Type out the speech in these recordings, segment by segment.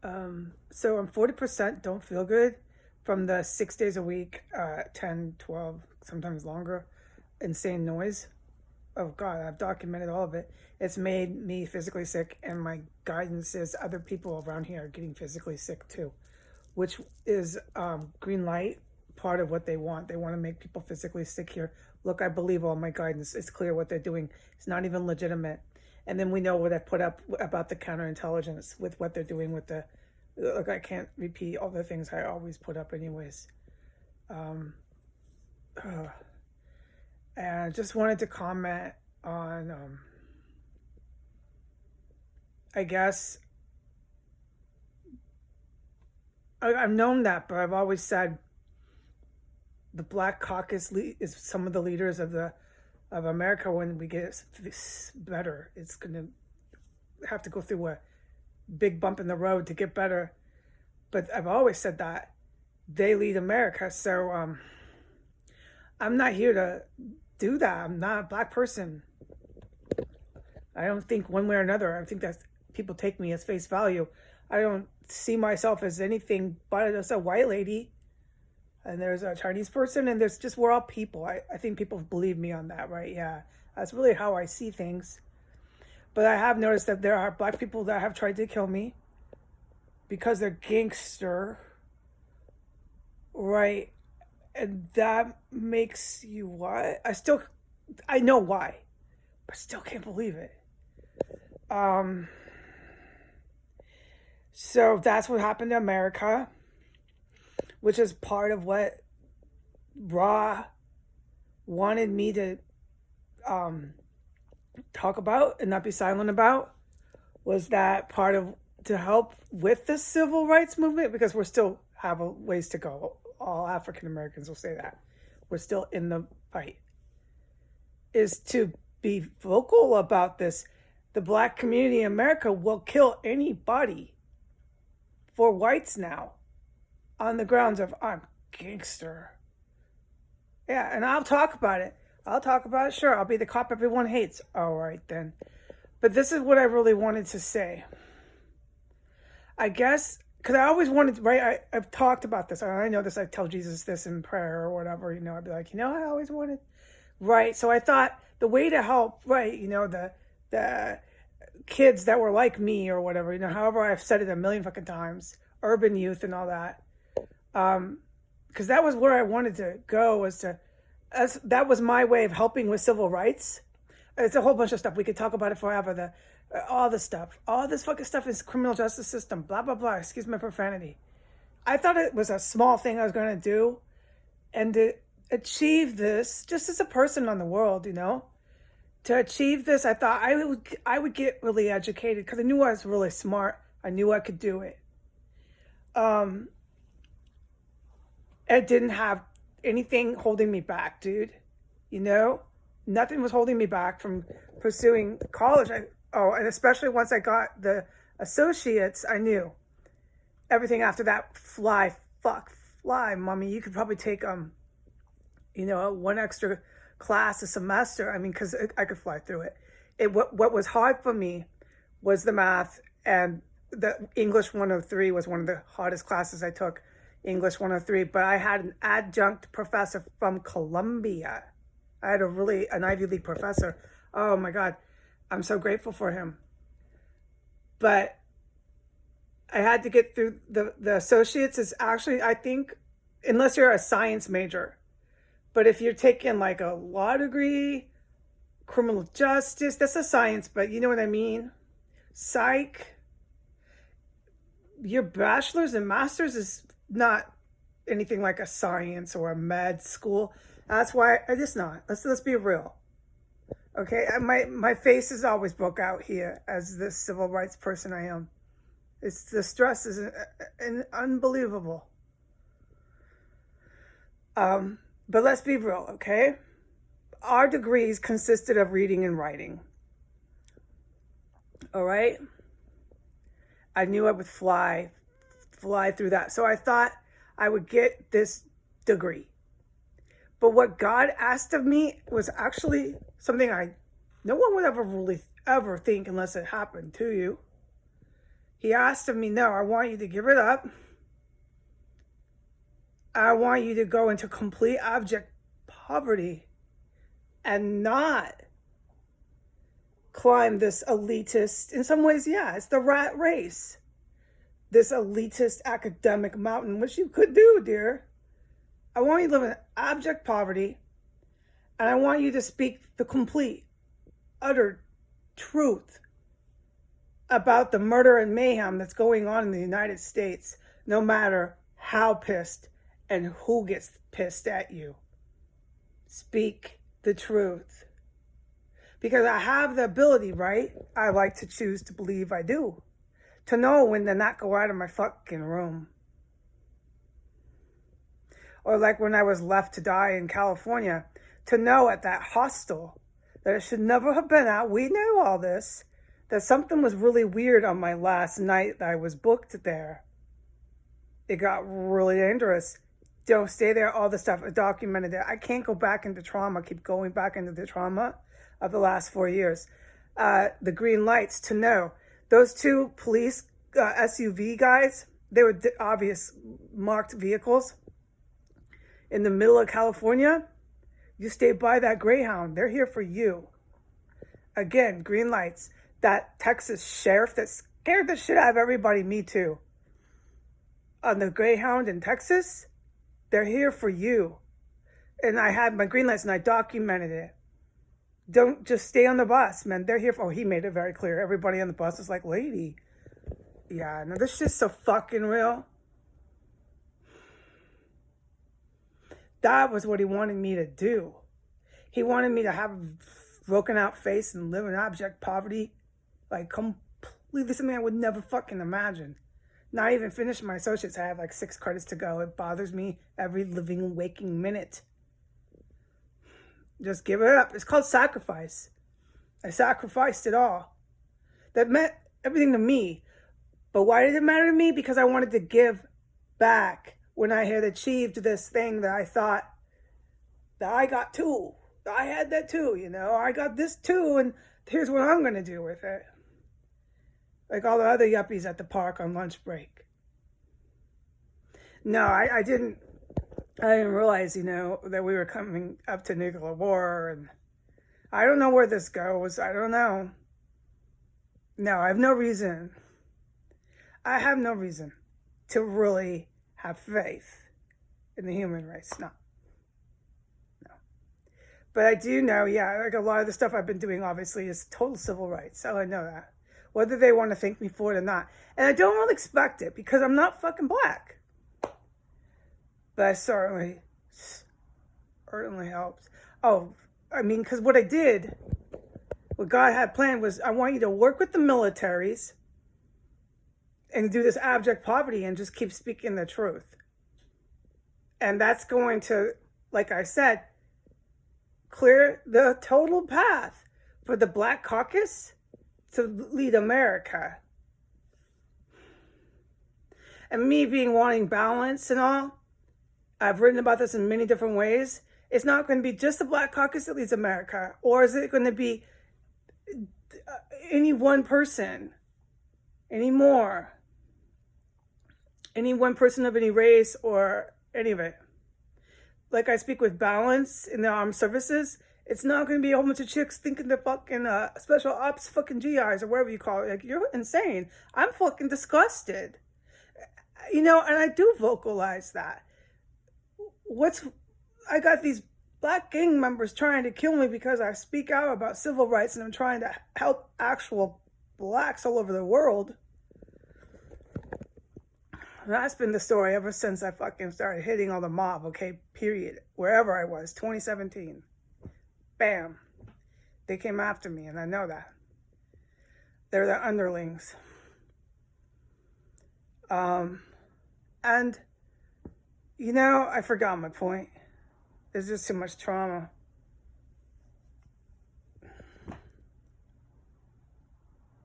So I'm 40% don't feel good from the 6 days a week, 10, 12, sometimes longer, insane noise. Oh God, I've documented all of it. It's made me physically sick, and my guidance is other people around here are getting physically sick too, which is green light, part of what they want. They want to make people physically sick here. Look, I believe all my guidance. It's clear what they're doing. It's not even legitimate. And then we know what I put up about the counterintelligence with what they're doing with the. Look, I can't repeat all the things I always put up, anyways. Um, uh, and I just wanted to comment on, I guess, I've known that, but I've always said the Black Caucus is some of the leaders of America. When we get better, it's going to have to go through a big bump in the road to get better. But I've always said that they lead America. So I'm not here to do that. I'm not a black person. I don't think one way or another. I think that people take me as face value. I don't see myself as anything but as a white lady. And there's a Chinese person, and there's just, we're all people. I think people believe me on that, right? Yeah. That's really how I see things. But I have noticed that there are black people that have tried to kill me because they're gangster, right? And that makes you what? I know why, but still can't believe it. Um, so that's what happened to America, which is part of what Ra wanted me to um, talk about and not be silent about. Was that part of to help with the civil rights movement, because we're still have a ways to go. All African Americans will say that we're still in the fight. Is to be vocal about this. The black community in America will kill anybody for whites now on the grounds of I'm gangster. Yeah, and I'll talk about it. I'll talk about it. Sure, I'll be the cop everyone hates. All right then. But this is what I really wanted to say. I guess because I always wanted to, right? I've talked about this. I know this. I tell Jesus this in prayer or whatever. I'd be like, I always wanted, right? So I thought the way to help, right? The kids that were like me or whatever. However I've said it a million fucking times, urban youth and all that. Because that was where I wanted to go, was to, that was my way of helping with civil rights. It's a whole bunch of stuff. We could talk about it forever. All this stuff, all this fucking stuff is criminal justice system, blah, blah, blah. Excuse my profanity. I thought it was a small thing I was going to do, and to achieve this, just as a person on the world, to achieve this, I thought I would get really educated, because I knew I was really smart. I knew I could do it. I didn't have anything holding me back, dude. Nothing was holding me back from pursuing college. And especially once I got the associates, I knew everything after that. Fly, mommy. You could probably take one extra class a semester. I mean, because I could fly through it. What was hard for me was the math, and the English 103 was one of the hardest classes I took. English 103, but I had an adjunct professor from Columbia. I had an Ivy League professor. Oh my God, I'm so grateful for him. But I had to get through the associates. Is actually, I think, unless you're a science major, but if you're taking like a law degree, criminal justice, that's a science, but you know what I mean? Psych, your bachelor's and master's is not anything like a science or a med school. That's why I just not. Let's be real. Okay, my face is always broke out here as the civil rights person I am. It's the stress is unbelievable. But let's be real, okay? Our degrees consisted of reading and writing. All right? I knew I would fly through that. So I thought I would get this degree. But what God asked of me was actually something no one would ever really ever think unless it happened to you. He asked of me, no, I want you to give it up. I want you to go into complete abject poverty and not climb this elitist, in some ways, yeah, it's the rat race. This elitist academic mountain, which you could do, dear. I want you to live in abject poverty, and I want you to speak the complete, utter truth about the murder and mayhem that's going on in the United States, no matter how pissed and who gets pissed at you. Speak the truth. Because I have the ability, right? I like to choose to believe I do. To know when to not go out of my fucking room. Or like when I was left to die in California, to know at that hostel that I should never have been at. We knew all this. That something was really weird on my last night that I was booked there. It got really dangerous. Don't stay there, all the stuff. I documented it. I can't go back into trauma, keep going back into the trauma of the last 4 years. The green lights, to know. Those two police SUV guys, they were obvious marked vehicles in the middle of California. You stay by that Greyhound. They're here for you. Again, green lights. That Texas sheriff that scared the shit out of everybody, me too. On the Greyhound in Texas, they're here for you. And I had my green lights and I documented it. Don't just stay on the bus, man. They're here for, oh, he made it very clear. Everybody on the bus is like, lady. Yeah, no, this shit's so fucking real. That was what he wanted me to do. He wanted me to have a broken out face and live in abject poverty. Like completely something I would never fucking imagine. Not even finish my associates. I have like 6 credits to go. It bothers me every living, waking minute. Just give it up. It's called sacrifice. I sacrificed it all. That meant everything to me. But why did it matter to me? Because I wanted to give back when I had achieved this thing that I thought that I got too. I had that too, you know. I got this too, and here's what I'm going to do with it. Like all the other yuppies at the park on lunch break. No, I didn't realize, you know, that we were coming up to nuclear war, and I don't know where this goes. I don't know. No, I have no reason. I have no reason to really have faith in the human race. No. But I do know, yeah, like a lot of the stuff I've been doing, obviously, is total civil rights. So I know that. Whether they want to thank me for it or not. And I don't really expect it, because I'm not fucking black. But I certainly helped. Oh, I mean, because what I did, what God had planned was, I want you to work with the militaries and do this abject poverty and just keep speaking the truth. And that's going to, like I said, clear the total path for the Black Caucus to lead America. And me wanting balance and all, I've written about this in many different ways. It's not going to be just the Black Caucus that leads America, or is it going to be any one person anymore? Any one person of any race or any of it. Like I speak with balance in the armed services, it's not going to be a whole bunch of chicks thinking they're fucking special ops fucking GIs or whatever you call it. Like, you're insane. I'm fucking disgusted. You know, and I do vocalize that. I got these black gang members trying to kill me because I speak out about civil rights and I'm trying to help actual blacks all over the world. That's been the story ever since I fucking started hitting all the mob, okay, period. Wherever I was, 2017. Bam. They came after me, and I know that. They're the underlings. And, you know, I forgot my point. There's just too much trauma.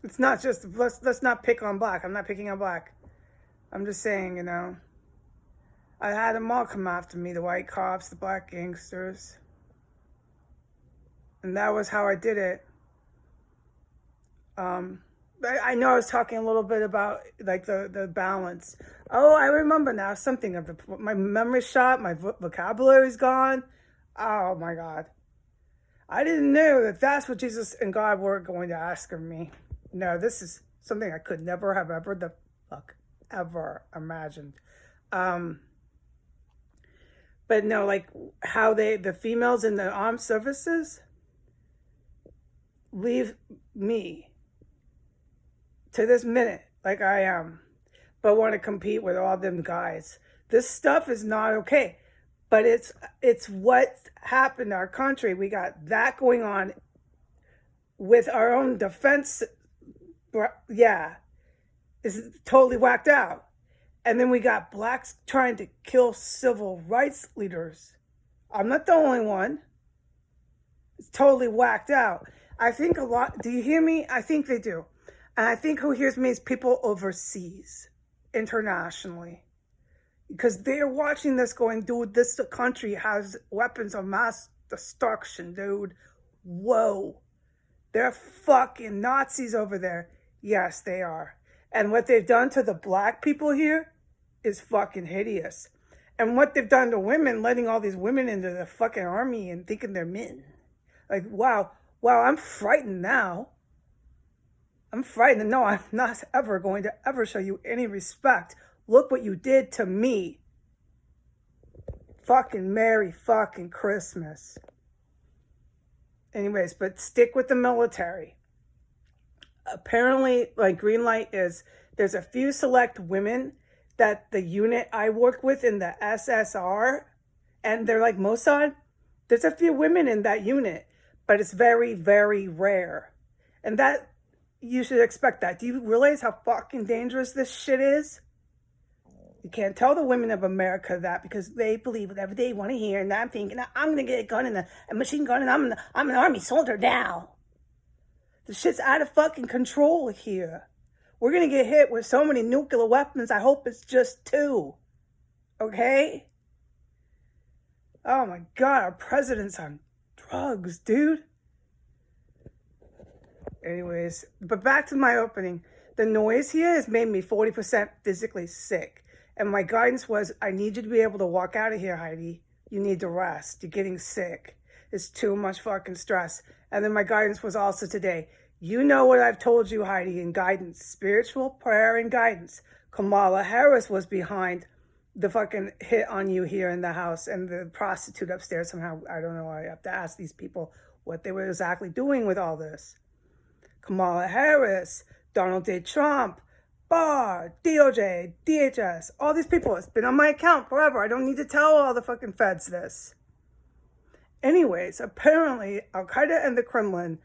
It's not just, let's not pick on black. I'm not picking on black. I'm just saying, you know, I had them all come after me, the white cops, the black gangsters. And that was how I did it. I know I was talking a little bit about like the balance. Oh, I remember now something of my memory shot, my vocabulary's gone. Oh my God. I didn't know that that's what Jesus and God were going to ask of me. No, this is something I could never have ever the fuck ever imagined. Um, but no, like how the females in the armed services leave me to this minute like I am, but want to compete with all them guys. This stuff is not okay. But it's what happened in our country. We got that going on with our own defense. Yeah, is totally whacked out. And then we got blacks trying to kill civil rights leaders. I'm not the only one. It's totally whacked out. I think a lot. Do you hear me? I think they do. And I think who hears me is people overseas, internationally. Because they're watching this going, dude, this country has weapons of mass destruction, dude. Whoa. They're fucking Nazis over there. Yes, they are. And what they've done to the black people here is fucking hideous. And what they've done to women, letting all these women into the fucking army and thinking they're men. Like, wow, I'm frightened now. I'm frightened. No, I'm not ever going to ever show you any respect. Look what you did to me. Fucking Merry fucking Christmas. Anyways, but stick with the military. Apparently, like green light is, there's a few select women that the unit I work with in the SSR, and they're like Mossad. There's a few women in that unit, but it's very, very rare. And that, you should expect that. Do you realize how fucking dangerous this shit is? You can't tell the women of America that because they believe whatever they want to hear. And I'm thinking, I'm going to get a gun and a machine gun and I'm an army soldier now. The shit's out of fucking control here. We're going to get hit with so many nuclear weapons. I hope it's just 2. Okay? Oh my God, our president's on drugs, dude. Anyways, but back to my opening. The noise here has made me 40% physically sick. And my guidance was, I need you to be able to walk out of here, Heidi. You need to rest. You're getting sick. It's too much fucking stress. And then my guidance was also today. You know what I've told you, Heidi, in guidance. Spiritual prayer and guidance. Kamala Harris was behind the fucking hit on you here in the house. And the prostitute upstairs somehow, I don't know. I have to ask these people what they were exactly doing with all this. Kamala Harris, Donald J. Trump, Barr, DOJ, DHS, all these people. It's been on my account forever. I don't need to tell all the fucking feds this. Anyways, apparently Al-Qaeda and the Kremlin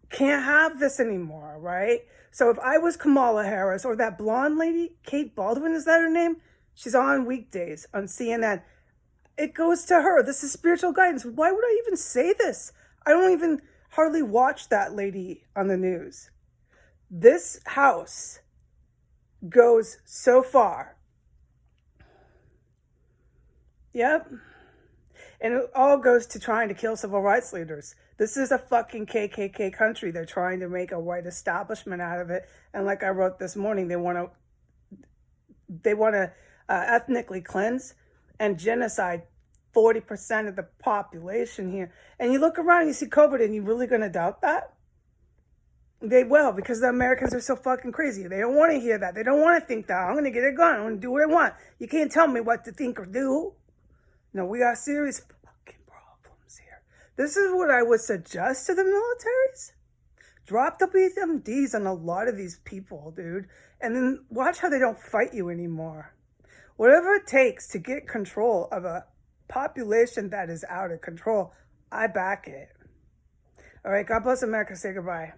can't have this anymore, right? So if I was Kamala Harris or that blonde lady, Kate Baldwin, is that her name? She's on weekdays on CNN. It goes to her. This is spiritual guidance. Why would I even say this? I don't even hardly watch that lady on the news. This house goes so far. Yep. And it all goes to trying to kill civil rights leaders. This is a fucking KKK country. They're trying to make a white establishment out of it. And like I wrote this morning, they want to ethnically cleanse and genocide 40% of the population here. And you look around and you see COVID, and you're really going to doubt that? They will, because the Americans are so fucking crazy. They don't want to hear that. They don't want to think that. I'm going to get a gun. I'm going to do what I want. You can't tell me what to think or do. No, we got serious fucking problems here. This is what I would suggest to the militaries. Drop the BMDs on a lot of these people, dude. And then watch how they don't fight you anymore. Whatever it takes to get control of a population that is out of control, I back it. All right, God bless America. Say goodbye.